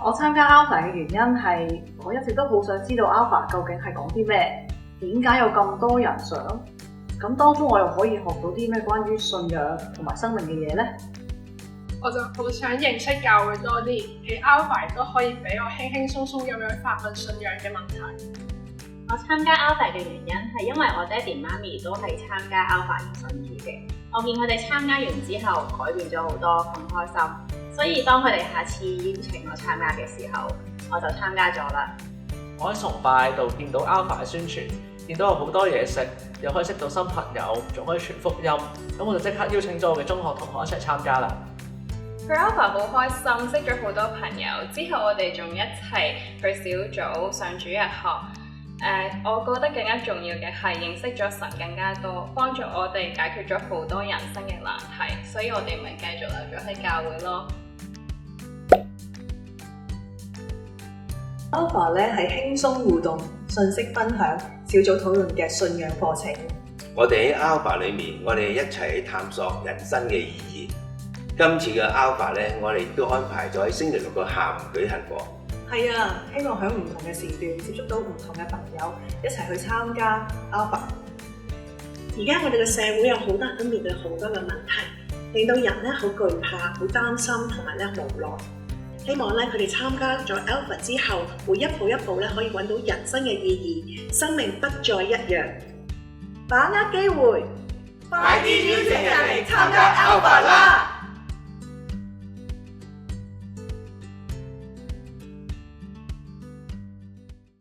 我參加 Alpha 嘅原因係，我一直都好想知道 Alpha 究竟係講啲咩，點解有咁多人上？咁當中我又可以學到啲咩關於信仰同埋生命嘅嘢呢？我就好想認識教會多啲，喺 Alpha 都可以俾我輕輕鬆鬆咁樣發問信仰嘅問題。我參加 Alpha 嘅原因係因為我爹哋媽咪都係參加 Alpha 而信主嘅，我見佢哋參加完之後改變咗好多，咁開心，所以當佢哋下次邀請我參加嘅時候，我就參加咗啦。我喺崇拜度見到 Alpha 嘅宣傳，見到有好多嘢食，又可以識到新朋友，仲可以傳福音，咁我就即刻邀請咗我嘅中學同學一齊參加啦。去 Alpha 好開心，識咗好多朋友，之後我哋仲一齊去小組上主日學。我覺得更加重要嘅係認識咗神更加多，幫助我哋解決咗好多人生嘅難題，所以我哋咪繼續留咗喺教會咯。Alpha 咧係輕鬆互動、信息分享、小組討論嘅信仰課程。我哋喺 Alpha 裏面，我哋一齊探索人生嘅意義。今次嘅 Alpha 咧，我哋都安排咗喺星期六嘅下午舉行喎。係啊，希望喺唔同嘅時段接觸到唔同嘅朋友，一齊去參加 Alpha。而家我哋嘅社會有好多人都面對好多嘅問題，令到人咧好懼怕、好擔心同埋咧無奈。希望咧佢哋參加咗 Alpha 之後，會一步一步咧可以揾到人生嘅意義，生命不再一樣。把握機會，快啲邀請人嚟參加 Alpha 啦！